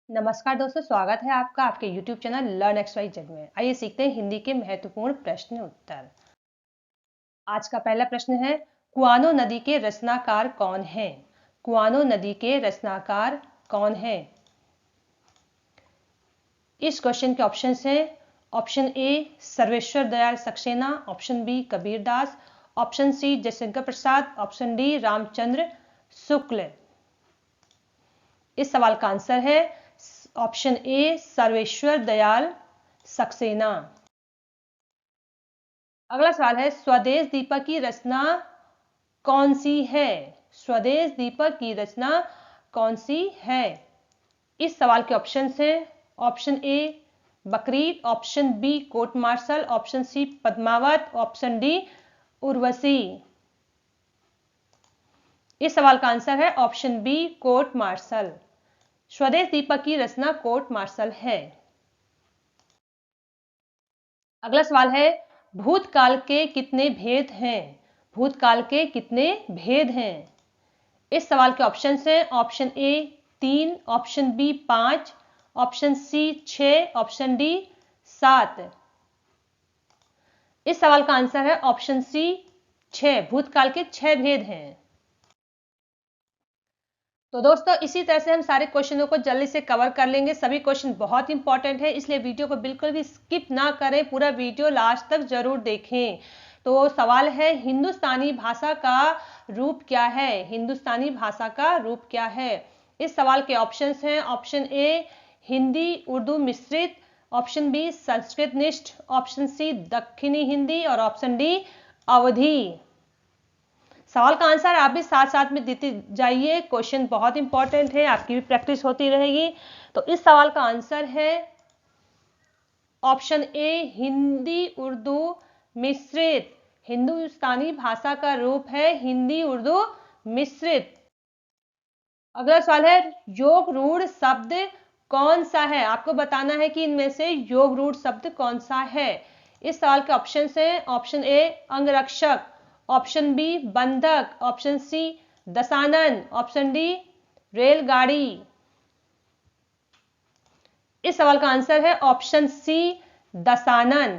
नमस्कार दोस्तों, स्वागत है आपका आपके YouTube चैनल लर्न XYZ में। आइए सीखते हैं हिंदी के महत्वपूर्ण प्रश्न उत्तर। आज का पहला प्रश्न है, कुआनो नदी के रचनाकार कौन हैं? कुआनो नदी के रचनाकार कौन हैं? इस क्वेश्चन के ऑप्शन हैं। Option A Sarveshwar Dayal Saxena, option B Kabir Das, option C Jaishankar Prasad, option D Ramchandra Shukla. इस सवाल का आंसर है ऑप्शन ए सर्वेश्वर दयाल सक्सेना। अगला सवाल है, स्वदेश दीपक की रचना कौन सी है? स्वदेश दीपक की रचना कौन सी है? इस सवाल के ऑप्शन हैं। Option A Bakrid, option B court martial, option C Padmaavat, option D Urvashi. इस सवाल का आंसर है ऑप्शन बी कोर्ट मार्शल। स्वदेश दीपक की रचना कोर्ट मार्शल है। अगला सवाल है, भूतकाल के कितने भेद हैं? भूतकाल के कितने भेद हैं? इस सवाल के ऑप्शन हैं। Option A 3, option B 5, option C 6, option D 7। इस सवाल का आंसर है ऑप्शन सी 6। भूतकाल के 6 भेद हैं। तो दोस्तों, इसी तरह से हम सारे क्वेश्चनों को जल्दी से कवर कर लेंगे। सभी क्वेश्चन बहुत इंपॉर्टेंट है, इसलिए वीडियो को बिल्कुल भी स्किप ना करें, पूरा वीडियो लास्ट तक जरूर देखें। तो सवाल है, हिंदुस्तानी भाषा का रूप क्या है? हिंदुस्तानी भाषा का रूप क्या है? इस सवाल के ऑप्शन हैं। ऑप्शन ए हिंदी उर्दू मिश्रित, ऑप्शन बी संस्कृत निष्ठ, ऑप्शन सी दक्षिणी हिंदी और ऑप्शन डी अवधी। सवाल का आंसर आप भी साथ साथ में देते जाइए, क्वेश्चन बहुत इंपॉर्टेंट है, आपकी भी प्रैक्टिस होती रहेगी। तो इस सवाल का आंसर है ऑप्शन ए हिंदी उर्दू मिश्रित। हिंदुस्तानी भाषा का रूप है हिंदी उर्दू मिश्रित। अगला सवाल है, योग रूढ़ शब्द कौन सा है? आपको बताना है कि इनमें से योग रूढ़ शब्द कौन सा है। इस सवाल के ऑप्शन हैं। ऑप्शन ए अंगरक्षक, ऑप्शन बी बंधक, ऑप्शन सी दशानन, ऑप्शन डी रेलगाड़ी। इस सवाल का आंसर है ऑप्शन सी दशानन।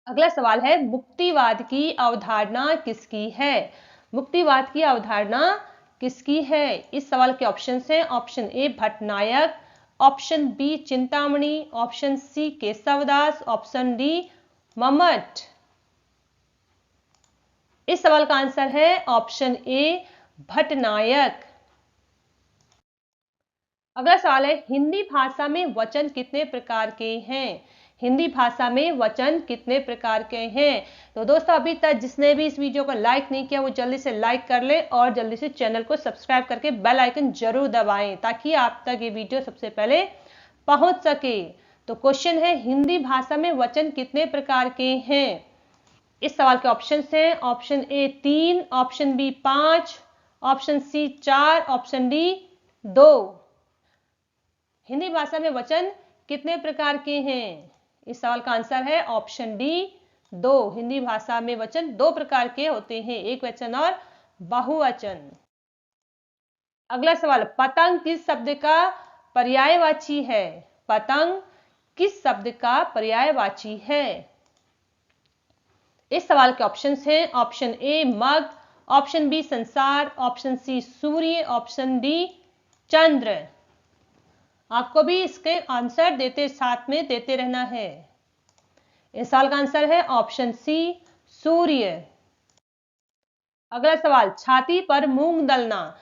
अगला सवाल है, मुक्तिवाद की अवधारणा किसकी है? मुक्तिवाद की अवधारणा किसकी है? इस सवाल के ऑप्शन हैं। Option A Bhattanayak, option B Chintamani, option C Keshavdas, option D Mammat. इस सवाल का आंसर है ऑप्शन ए भट्टनायक। अगला सवाल है, हिंदी भाषा में वचन कितने प्रकार के हैं? हिंदी भाषा में वचन कितने प्रकार के हैं? तो दोस्तों, अभी तक जिसने भी इस वीडियो को लाइक नहीं किया वो जल्दी से लाइक कर ले और जल्दी से चैनल को सब्सक्राइब करके बेल आइकन जरूर दबाएं ताकि आप तक ये वीडियो सबसे पहले पहुंच सके। तो क्वेश्चन है, हिंदी भाषा में वचन कितने प्रकार के हैं? इस सवाल के ऑप्शन हैं। Option A 3, option B 5, option C 4, option D 2। Hindi भाषा में वचन कितने प्रकार के हैं? इस सवाल का आंसर है ऑप्शन डी 2। हिंदी भाषा में वचन 2 प्रकार के होते हैं, एक वचन और बहुवचन। अगला सवाल, पतंग किस शब्द का पर्यायवाची है? पतंग किस शब्द का पर्यायवाची है? इस सवाल के ऑप्शन हैं। ऑप्शन ए मग, ऑप्शन बी संसार, ऑप्शन सी सूर्य, ऑप्शन डी चंद्र। आपको भी इसके आंसर देते साथ में देते रहना है। इस सवाल का आंसर है ऑप्शन सी सूर्य। अगला सवाल, छाती पर मूंग दलना,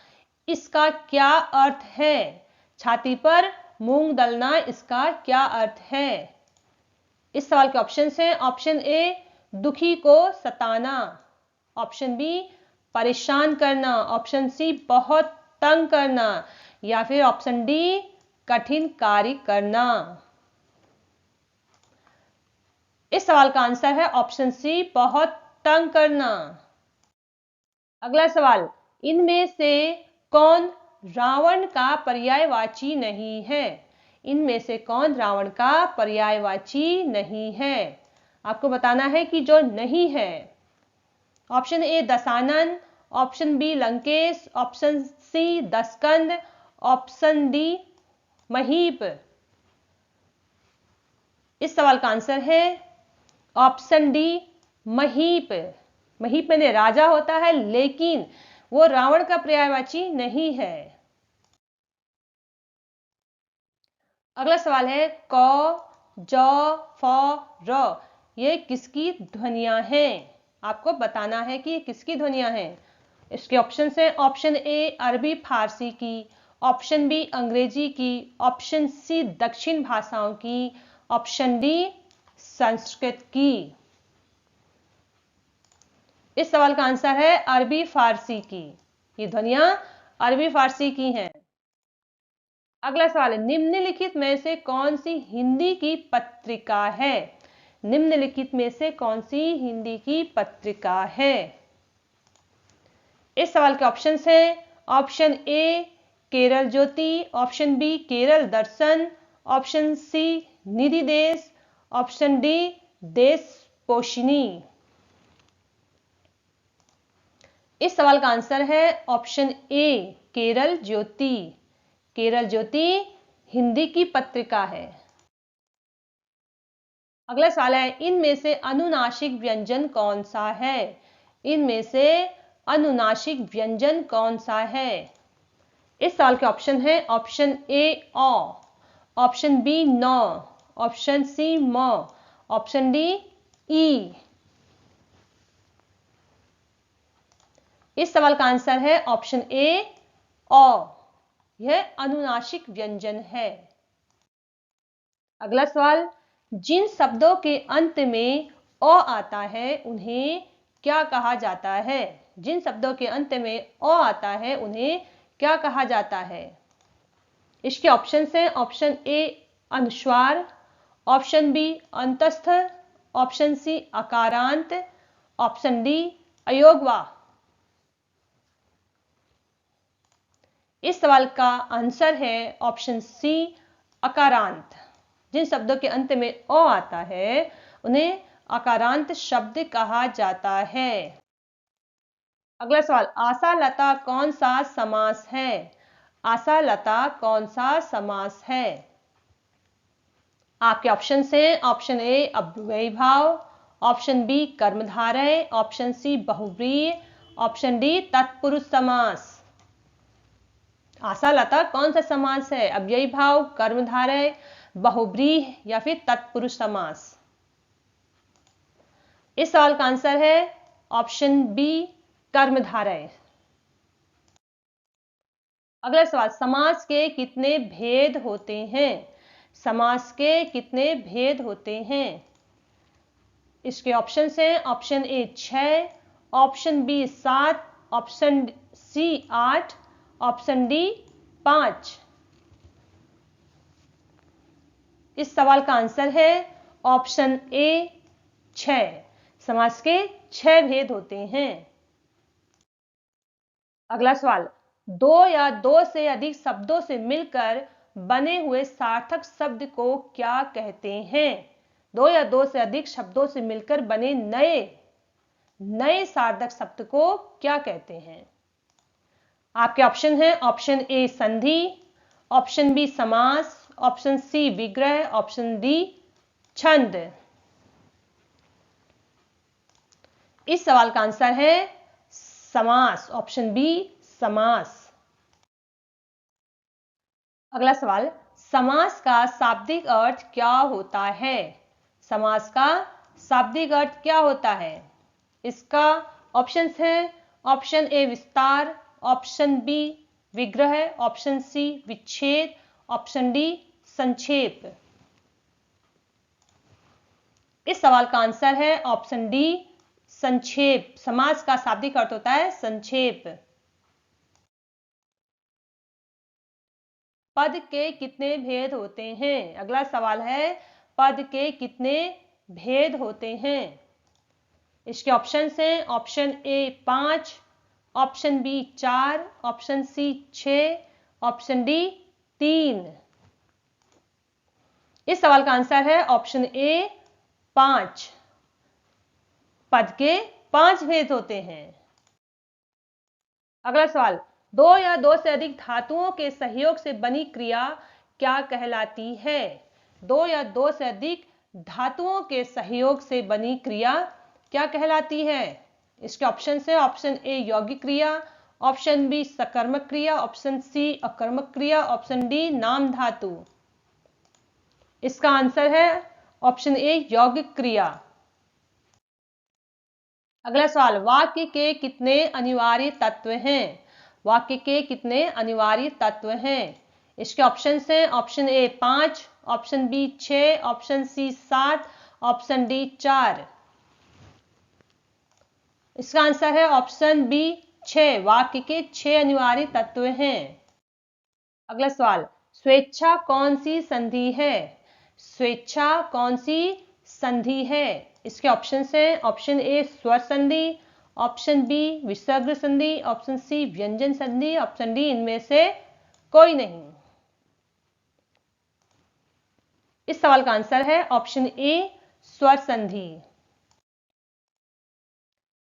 इसका क्या अर्थ है? छाती पर मूंग दलना, इसका क्या अर्थ है? इस सवाल के ऑप्शन हैं। ऑप्शन ए दुखी को सताना, ऑप्शन बी परेशान करना, ऑप्शन सी बहुत तंग करना, या फिर ऑप्शन डी कठिन कार्य करना। इस सवाल का आंसर है ऑप्शन सी बहुत तंग करना। अगला सवाल, इनमें से कौन रावण का पर्यायवाची नहीं है? इनमें से कौन रावण का पर्यायवाची नहीं है? आपको बताना है कि जो नहीं है। Option A Dashanan, option B Lankesh, option C Dashkand, option D Mahip. इस सवाल का आंसर है ऑप्शन डी महीप। महीप मैंने राजा होता है, लेकिन वो रावण का पर्यायवाची नहीं है। अगला सवाल है क ज फ र, ये किसकी ध्वनियां हैं? आपको बताना है कि ये किसकी ध्वनियां हैं। इसके ऑप्शन है ऑप्शन ए अरबी फारसी की, ऑप्शन बी अंग्रेजी की, ऑप्शन सी दक्षिण भाषाओं की, ऑप्शन डी संस्कृत की। इस सवाल का आंसर है अरबी फारसी की। ये ध्वनियां अरबी फारसी की हैं। अगला सवाल है निम्नलिखित में से कौन सी हिंदी की पत्रिका है? निम्नलिखित में से कौन सी हिंदी की पत्रिका है? इस सवाल के ऑप्शंस हैं option A Kerala Jyoti, option B Kerala Darshan, option C निधि देश, ऑप्शन डी देश पोशिनी। इस सवाल का आंसर है ऑप्शन ए केरल ज्योति। केरल ज्योति हिंदी की पत्रिका है। अगला सवाल है इनमें से अनुनासिक व्यंजन कौन सा है? इनमें से अनुनासिक व्यंजन कौन सा है? इस सवाल के ऑप्शन है ऑप्शन ए औ, ऑप्शन बी न, ऑप्शन सी म, ऑप्शन डी ई। इस सवाल का आंसर है ऑप्शन ए औ, यह अनुनासिक व्यंजन है। अगला सवाल जिन शब्दों के अंत में अ आता है उन्हें क्या कहा जाता है? जिन शब्दों के अंत में अ आता है उन्हें क्या कहा जाता है? इसके ऑप्शन हैं ऑप्शन ए अनुस्वार, ऑप्शन बी अंतस्थ, ऑप्शन सी अकारांत, ऑप्शन डी अयोगवा। इस सवाल का आंसर है ऑप्शन सी अकारांत। जिन शब्दों के अंत में अ आता है उन्हें अकारांत शब्द कहा जाता है। अगला सवाल आशा लता कौन सा समास है? आशा लता कौन सा समास है? आपके ऑप्शन हैं ऑप्शन ए अव्ययी भाव, ऑप्शन बी कर्मधारय, ऑप्शन सी बहुव्रीहि, ऑप्शन डी तत्पुरुष समास। आशा लता कौन सा समास है? अव्ययी भाव, कर्मधारय, बहुव्रीहि या फिर तत्पुरुष समास। इस सवाल का आंसर है ऑप्शन बी कर्मधारय। अगला सवाल समास के कितने भेद होते हैं? समास के कितने भेद होते हैं? इसके ऑप्शन हैं option A 6, option B 7, option C 8, option D 5। इस सवाल का आंसर है ऑप्शन ए 6। समास के 6 भेद होते हैं। अगला सवाल दो या दो से अधिक शब्दों से मिलकर बने हुए सार्थक शब्द को क्या कहते हैं? दो या दो से अधिक शब्दों से मिलकर बने नए सार्थक शब्द को क्या कहते हैं? आपके ऑप्शन हैं ऑप्शन ए संधि, ऑप्शन बी समास, ऑप्शन सी विग्रह, ऑप्शन डी छंद। इस सवाल का आंसर है समास, ऑप्शन बी समास। अगला सवाल समास का शाब्दिक अर्थ क्या होता है? समास का शाब्दिक अर्थ क्या होता है? इसका ऑप्शन है ऑप्शन ए विस्तार, ऑप्शन बी विग्रह, ऑप्शन सी विच्छेद, ऑप्शन डी संक्षेप। इस सवाल का आंसर है ऑप्शन डी संक्षेप। समास का शाब्दिक अर्थ होता है संक्षेप। पद के कितने भेद होते हैं? अगला सवाल है पद के कितने भेद होते हैं? इसके ऑप्शन हैं option A 5, option B 4, option C 6, option D 3। इस सवाल का आंसर है ऑप्शन ए 5। पद के 5 भेद होते हैं। अगला सवाल दो या दो से अधिक धातुओं के सहयोग से बनी क्रिया क्या कहलाती है? दो या दो से अधिक धातुओं के सहयोग से बनी क्रिया क्या कहलाती है? इसके ऑप्शन है, ऑप्शन ए यौगिक क्रिया, ऑप्शन बी सकर्मक क्रिया, ऑप्शन सी अकर्मक क्रिया, ऑप्शन डी नाम धातु। इसका आंसर है ऑप्शन ए यौगिक क्रिया। अगला सवाल, वाक्य के कितने अनिवार्य तत्व हैं? वाक्य के कितने अनिवार्य तत्व हैं? इसके ऑप्शन हैं, option A 5, option B 6, option C 7, option D 4। इसका आंसर है ऑप्शन बी 6। वाक्य के 6 अनिवार्य तत्व हैं। अगला सवाल, स्वेच्छा कौन सी संधि है? स्वेच्छा कौन सी संधि है? इसके ऑप्शन हैं, ऑप्शन ए स्वर संधि, ऑप्शन बी विसर्ग संधि, ऑप्शन सी व्यंजन संधि, ऑप्शन डी इनमें से कोई नहीं। इस सवाल का आंसर है ऑप्शन ए स्वर संधि।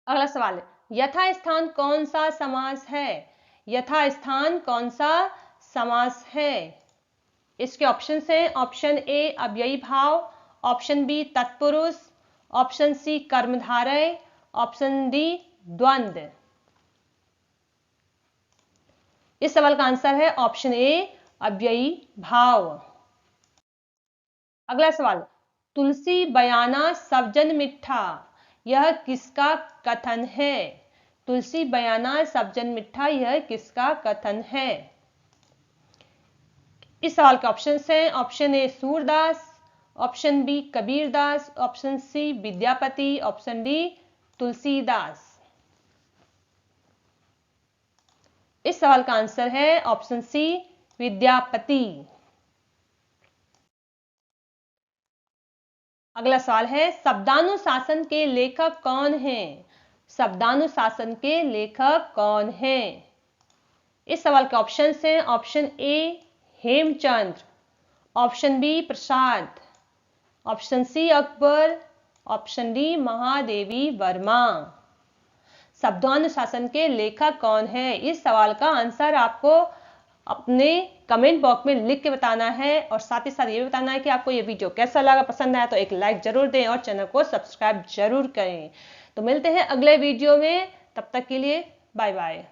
अगला सवाल, यथास्थान कौन सा समास है? यथास्थान कौन सा समास है? इसके ऑप्शन हैं, ऑप्शन ए अव्ययी भाव, ऑप्शन बी तत्पुरुष, ऑप्शन सी कर्मधारय, ऑप्शन डी द्वंद्व। इस सवाल का आंसर है ऑप्शन ए अव्ययी भाव। अगला सवाल, तुलसी बयाना सब जन मिठा, यह किसका कथन है? तुलसी बयाना सब जन मिठा, यह किसका कथन है? इस सवाल के ऑप्शन हैं, option A Surdas, option B Kabirdas, option C Vidyapati, option D Tulsidas. इस सवाल का आंसर है ऑप्शन सी विद्यापति। अगला सवाल है, शब्दानुशासन के लेखक कौन हैं? शब्दानुशासन के लेखक कौन हैं? इस सवाल के ऑप्शन हैं, option A Hemchandra, option B Prasad, option C Akbar, option D Mahadevi Verma. शब्दानुशासन के लेखक कौन है? इस सवाल का आंसर आपको अपने कमेंट बॉक्स में लिख के बताना है और साथ ही साथ ये भी बताना है कि आपको ये वीडियो कैसा लगा। पसंद आया तो एक लाइक जरूर दें और चैनल को सब्सक्राइब जरूर करें। तो मिलते हैं अगले वीडियो में, तब तक के लिए बाय बाय।